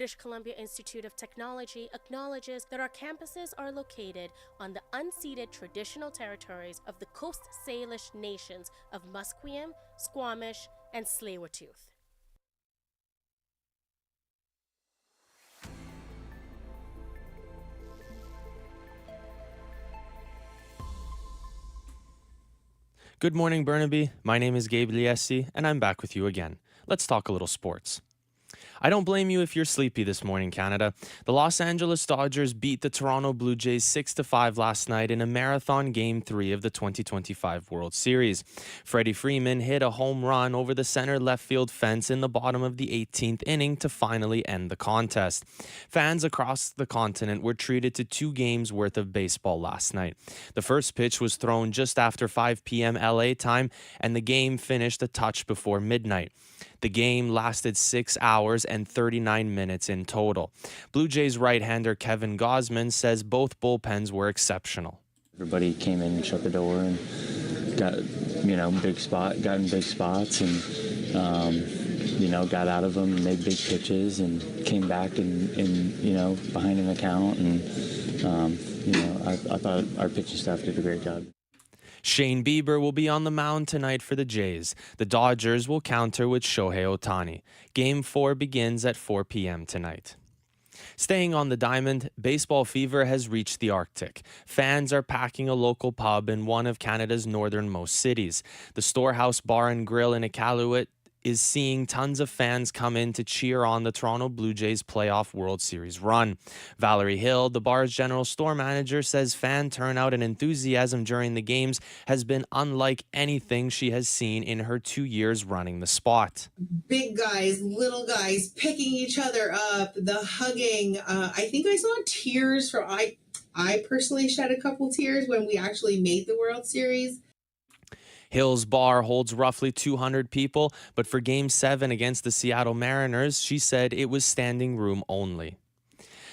British Columbia Institute of Technology acknowledges that our campuses are located on the unceded traditional territories of the Coast Salish nations of Musqueam, Squamish, and Tsleil-Waututh. Good morning, Burnaby. My name is Gabe Liesi, and I'm back with you again. Let's talk a little sports. I don't blame you if you're sleepy this morning, Canada. The Los Angeles Dodgers beat the Toronto Blue Jays 6-5 last night in a marathon Game 3 of the 2025 World Series. Freddie Freeman hit a home run over the center left field fence in the bottom of the 18th inning to finally end the contest. Fans across the continent were treated to 2 games worth of baseball last night. The first pitch was thrown just after 5 p.m. LA time, and the game finished a touch before midnight. The game lasted 6 hours and 39 minutes in total. Blue Jays right-hander Kevin Gausman says both bullpens were exceptional. Everybody came in and shut the door and got in big spots and got out of them and made big pitches and came back and behind an account and I thought our pitching staff did a great job. Shane Bieber will be on the mound tonight for the Jays. The Dodgers will counter with Shohei Ohtani. Game 4 begins at 4 p.m. tonight. Staying on the diamond, baseball fever has reached the Arctic. Fans are packing a local pub in one of Canada's northernmost cities. The Storehouse Bar and Grill in Iqaluit is seeing tons of fans come in to cheer on the Toronto Blue Jays playoff World Series run. Valerie Hill, the bar's general store manager, says fan turnout and enthusiasm during the games has been unlike anything she has seen in her 2 years running the spot. Big guys, little guys, picking each other up, the hugging. I think I saw tears from, I personally shed a couple tears when we actually made the World Series. Hill's bar holds roughly 200 people, but for Game 7 against the Seattle Mariners, she said it was standing room only.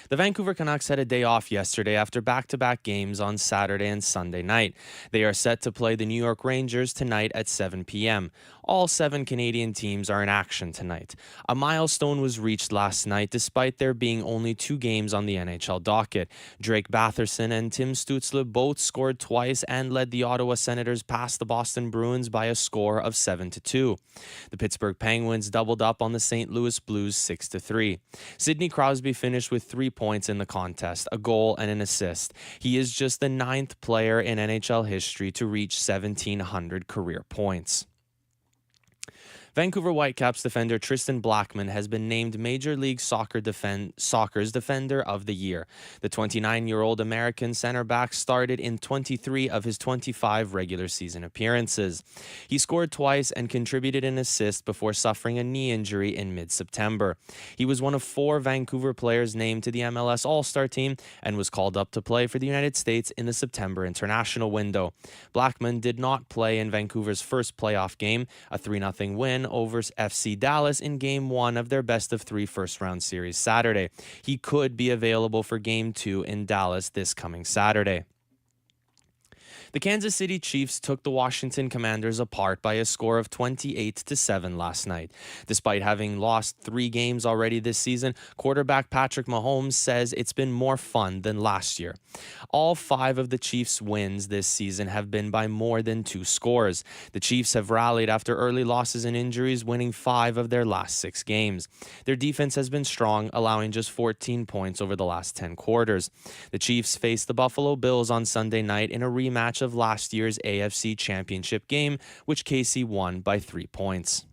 The Vancouver Canucks had a day off yesterday after back-to-back games on Saturday and Sunday night. They are set to play the New York Rangers tonight at 7 p.m. All 7 Canadian teams are in action tonight. A milestone was reached last night despite there being only 2 games on the NHL docket. Drake Batherson and Tim Stützle both scored twice and led the Ottawa Senators past the Boston Bruins by a score of 7-2. The Pittsburgh Penguins doubled up on the St. Louis Blues 6-3. Sidney Crosby finished with 3 points in the contest, a goal and an assist. He is just the 9th player in NHL history to reach 1,700 career points. Vancouver Whitecaps defender Tristan Blackman has been named Major League Soccer's Defender of the Year. The 29-year-old American center back started in 23 of his 25 regular season appearances. He scored twice and contributed an assist before suffering a knee injury in mid-September. He was one of 4 Vancouver players named to the MLS All-Star team and was called up to play for the United States in the September international window. Blackman did not play in Vancouver's first playoff game, a 3-0 win over FC Dallas in Game 1 of their best-of-3 first-round series Saturday. He could be available for Game 2 in Dallas this coming Saturday. The Kansas City Chiefs took the Washington Commanders apart by a score of 28-7 last night. Despite having lost 3 games already this season, quarterback Patrick Mahomes says it's been more fun than last year. All 5 of the Chiefs' wins this season have been by more than 2 scores. The Chiefs have rallied after early losses and injuries, winning 5 of their last 6 games. Their defense has been strong, allowing just 14 points over the last 10 quarters. The Chiefs face the Buffalo Bills on Sunday night in a rematch of last year's AFC Championship game, which KC won by 3 points.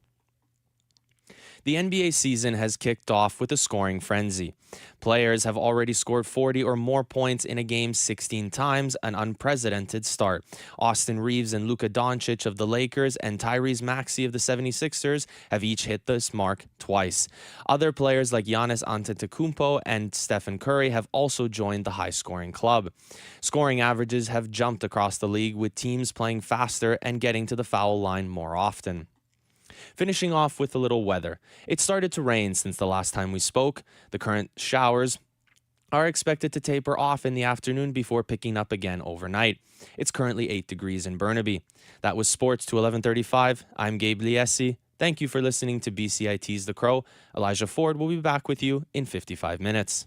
The NBA season has kicked off with a scoring frenzy. Players have already scored 40 or more points in a game 16 times, an unprecedented start. Austin Reeves and Luka Doncic of the Lakers and Tyrese Maxey of the 76ers have each hit this mark twice. Other players like Giannis Antetokounmpo and Stephen Curry have also joined the high-scoring club. Scoring averages have jumped across the league, with teams playing faster and getting to the foul line more often. Finishing off with a little weather. It started to rain since the last time we spoke. The current showers are expected to taper off in the afternoon before picking up again overnight. It's currently 8 degrees in Burnaby. That was Sports to 11:35. I'm Gabe Liesi. Thank you for listening to BCIT's The Crow. Elijah Ford will be back with you in 55 minutes.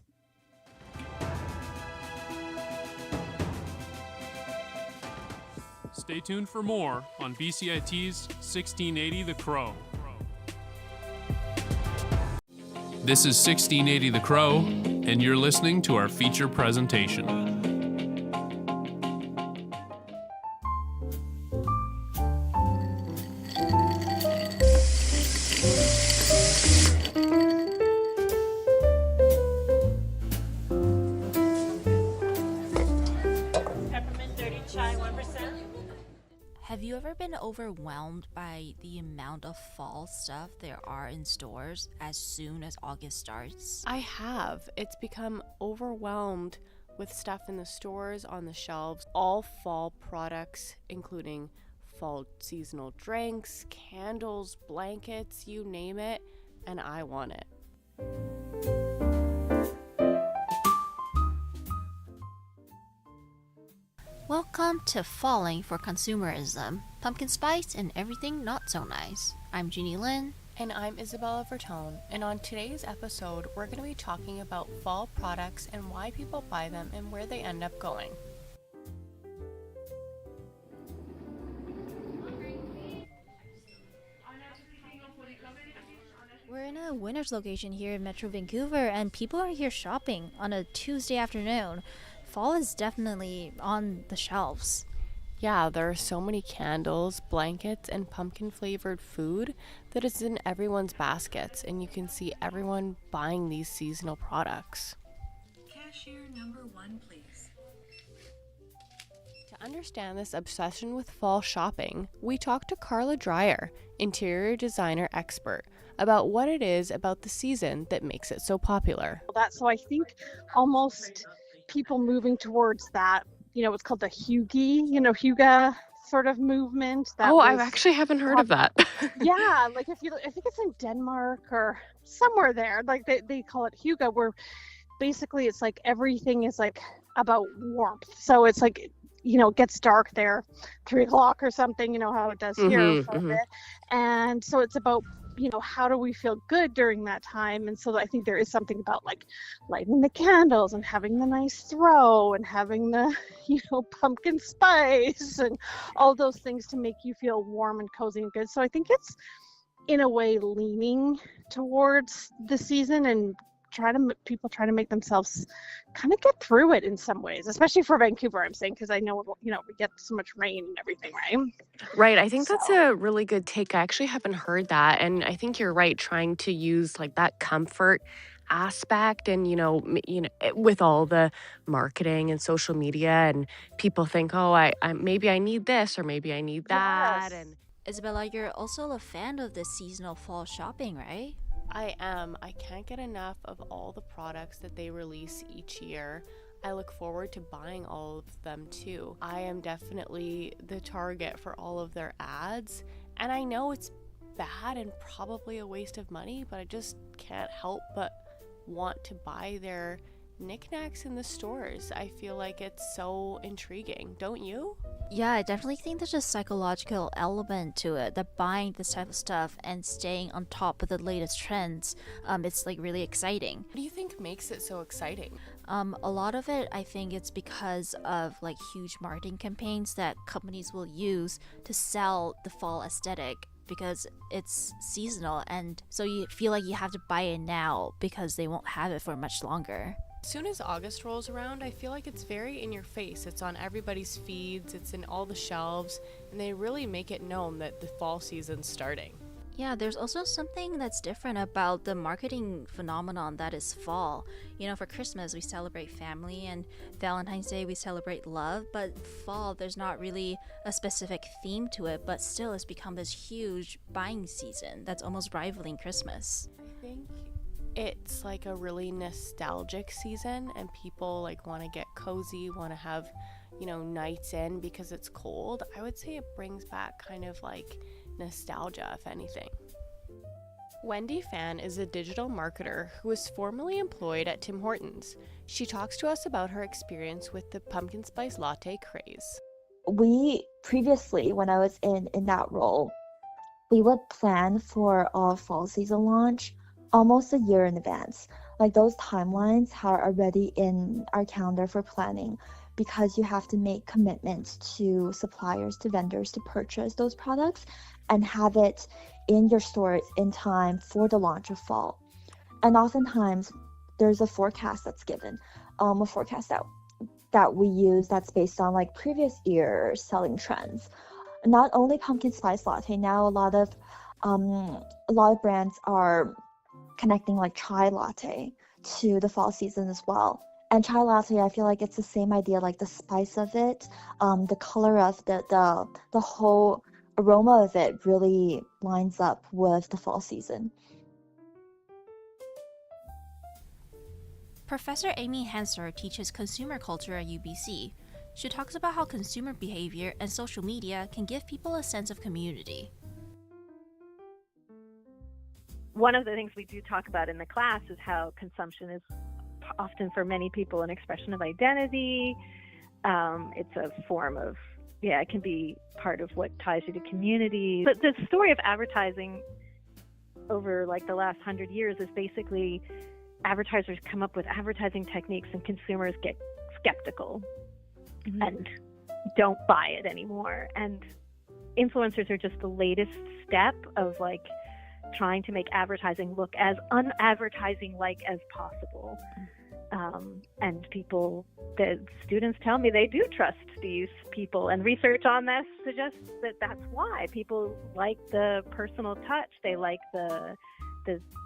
Stay tuned for more on BCIT's 1680 The Crow. This is 1680 The Crow, and you're listening to our feature presentation. Have you ever been overwhelmed by the amount of fall stuff there are in stores as soon as August starts? I have. It's become overwhelmed with stuff in the stores, on the shelves, all fall products, including fall seasonal drinks, candles, blankets, you name it, and I want it. Welcome to Falling for Consumerism, Pumpkin Spice and Everything Not So Nice. I'm Jeannie Lynn. And I'm Isabella Vertone, and on today's episode, we're going to be talking about fall products and why people buy them and where they end up going. We're in a winter's location here in Metro Vancouver, and people are here shopping on a Tuesday afternoon. Fall is definitely on the shelves. Yeah, there are so many candles, blankets, and pumpkin-flavored food that is in everyone's baskets, and you can see everyone buying these seasonal products. Cashier number 1, please. To understand this obsession with fall shopping, we talked to Carla Dreyer, interior designer expert, about what it is about the season that makes it so popular. So I think almost people moving towards that, it's called the hygge sort of movement. I actually haven't heard of that. Yeah, like I think it's in Denmark or somewhere there. Like they call it hygge, where basically it's like everything is like about warmth. So it's like, it gets dark there, 3:00 or something, how it does here for a bit. And so it's about, how do we feel good during that time? And so I think there is something about like lighting the candles and having the nice throw and having the, pumpkin spice and all those things to make you feel warm and cozy and good. So I think it's in a way leaning towards the season and people try to make themselves kind of get through it in some ways, especially for Vancouver, I'm saying, because I know, we get so much rain and everything, right? Right. I think that's a really good take. I actually haven't heard that. And I think you're right, trying to use like that comfort aspect and, with all the marketing and social media, and people think, I maybe I need this or maybe I need that. Yes. And Isabella, you're also a fan of the seasonal fall shopping, right? I am. I can't get enough of all the products that they release each year. I look forward to buying all of them too. I am definitely the target for all of their ads, and I know it's bad and probably a waste of money, but I just can't help but want to buy their knickknacks in the stores. I feel like it's so intriguing, don't you? Yeah, I definitely think there's a psychological element to it, that buying this type of stuff and staying on top of the latest trends, it's like really exciting. What do you think makes it so exciting? A lot of it, I think it's because of like huge marketing campaigns that companies will use to sell the fall aesthetic, because it's seasonal, and so you feel like you have to buy it now because they won't have it for much longer. As soon as August rolls around, I feel like it's very in your face. It's on everybody's feeds, it's in all the shelves, and they really make it known that the fall season's starting. Yeah, there's also something that's different about the marketing phenomenon that is fall. For Christmas, we celebrate family, and Valentine's Day, we celebrate love, but fall, there's not really a specific theme to it, but still it's become this huge buying season that's almost rivaling Christmas. I think it's like a really nostalgic season, and people like want to get cozy, want to have, nights in because it's cold. I would say it brings back kind of like nostalgia, if anything. Wendy Fan is a digital marketer who was formerly employed at Tim Hortons. She talks to us about her experience with the pumpkin spice latte craze. We previously, when I was in that role, we would plan for our fall season launch almost a year in advance. Like those timelines are already in our calendar for planning because you have to make commitments to suppliers, to vendors to purchase those products and have it in your stores in time for the launch of fall. And oftentimes there's a forecast that's given, a forecast that we use that's based on like previous year selling trends. Not only pumpkin spice latte, now a lot of brands are connecting like chai latte to the fall season as well. And chai latte, I feel like it's the same idea, like the spice of it, the color of the whole aroma of it really lines up with the fall season. Professor Amy Hanser teaches consumer culture at UBC. She talks about how consumer behavior and social media can give people a sense of community. One of the things we do talk about in the class is how consumption is often for many people an expression of identity. It's a form of, it can be part of what ties you to community. But the story of advertising over like the last 100 years is basically advertisers come up with advertising techniques and consumers get skeptical and don't buy it anymore. And influencers are just the latest step of like trying to make advertising look as unadvertising-like as possible. And the students tell me they do trust these people, and research on this suggests that that's why. People like the personal touch. They like the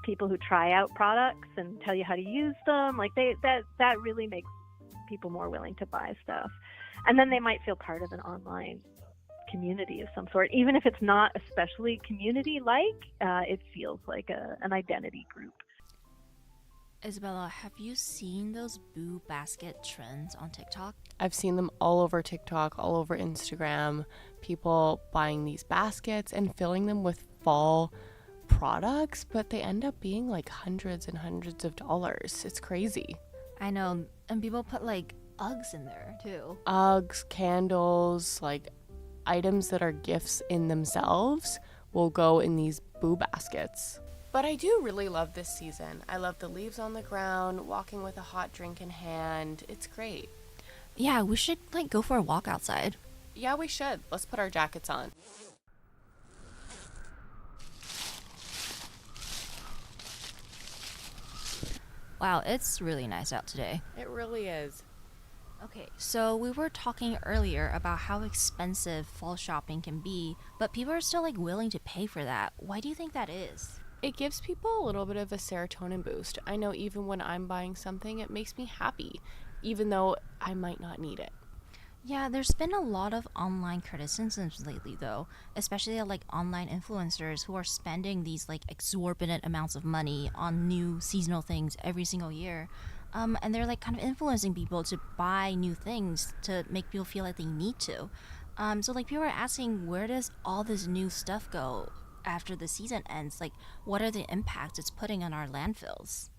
people who try out products and tell you how to use them. Like that really makes people more willing to buy stuff. And then they might feel part of an online community of some sort, even if it's not especially community-like. It feels like an identity group. Isabella, have you seen those boo basket trends on TikTok? I've seen them all over TikTok, all over Instagram. People buying these baskets and filling them with fall products, but they end up being like hundreds and hundreds of dollars. It's crazy. I know, and people put like Uggs in there too. Uggs, candles, like items that are gifts in themselves will go in these boo baskets. But I do really love this season. I love the leaves on the ground, walking with a hot drink in hand. It's great. Yeah, we should like go for a walk outside. Yeah, we should. Let's put our jackets on. Wow, it's really nice out today. It really is. Okay, so we were talking earlier about how expensive fall shopping can be, but people are still like willing to pay for that. Why do you think that is? It gives people a little bit of a serotonin boost. I know even when I'm buying something, it makes me happy, even though I might not need it. Yeah, there's been a lot of online criticisms lately though, especially like online influencers who are spending these like exorbitant amounts of money on new seasonal things every single year. And they're like kind of influencing people to buy new things to make people feel like they need to. So like people are asking, where does all this new stuff go after the season ends? Like, what are the impacts it's putting on our landfills?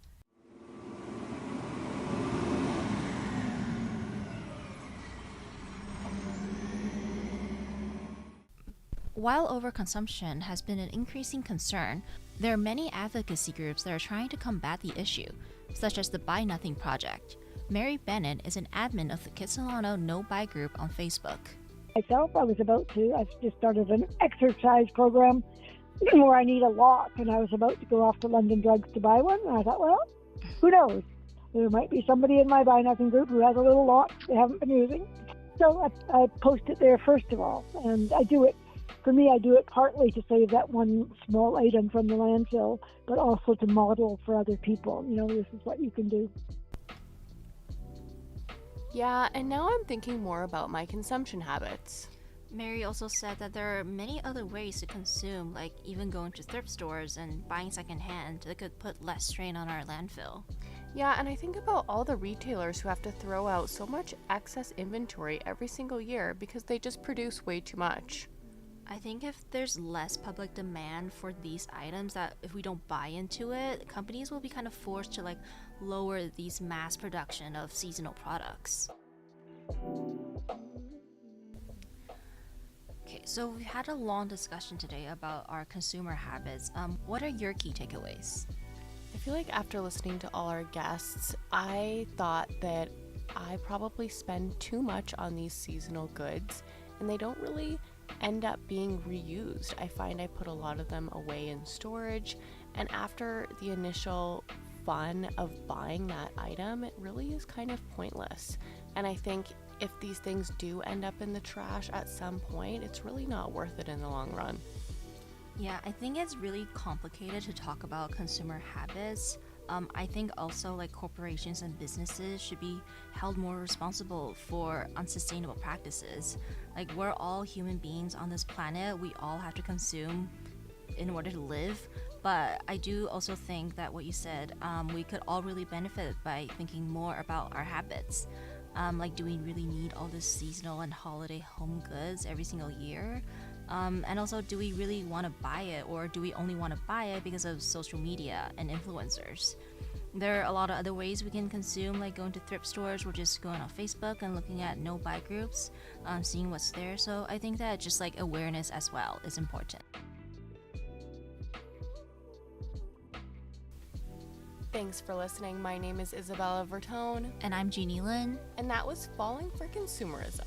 While overconsumption has been an increasing concern, there are many advocacy groups that are trying to combat the issue, such as the Buy Nothing Project. Mary Bennett is an admin of the Kitsilano No Buy group on Facebook. I've just started an exercise program where I need a lock, and I was about to go off to London Drugs to buy one, and I thought, well, who knows? There might be somebody in my Buy Nothing group who has a little lock they haven't been using. So I post it there first of all, and I do it partly to save that one small item from the landfill, but also to model for other people. You know, this is what you can do. Yeah, and now I'm thinking more about my consumption habits. Mary also said that there are many other ways to consume, like even going to thrift stores and buying secondhand that could put less strain on our landfill. Yeah, and I think about all the retailers who have to throw out so much excess inventory every single year because they just produce way too much. I think if there's less public demand for these items, that if we don't buy into it, companies will be kind of forced to like lower these mass production of seasonal products. Okay, so we've had a long discussion today about our consumer habits. What are your key takeaways? I feel like after listening to all our guests, I thought that I probably spend too much on these seasonal goods and they don't really end up being reused. I find I put a lot of them away in storage, and after the initial fun of buying that item, it really is kind of pointless. And I think if these things do end up in the trash at some point, it's really not worth it in the long run. Yeah, I think it's really complicated to talk about consumer habits. I think also like corporations and businesses should be held more responsible for unsustainable practices. Like, we're all human beings on this planet. We all have to consume in order to live. But I do also think that what you said, we could all really benefit by thinking more about our habits. Like, do we really need all this seasonal and holiday home goods every single year? And also, do we really want to buy it, or do we only want to buy it because of social media and influencers? There are a lot of other ways we can consume, like going to thrift stores or just going on Facebook and looking at no-buy groups, seeing what's there. So I think that just like awareness as well is important. Thanks for listening. My name is Isabella Vertone. And I'm Jeannie Lin. And that was Falling for Consumerism.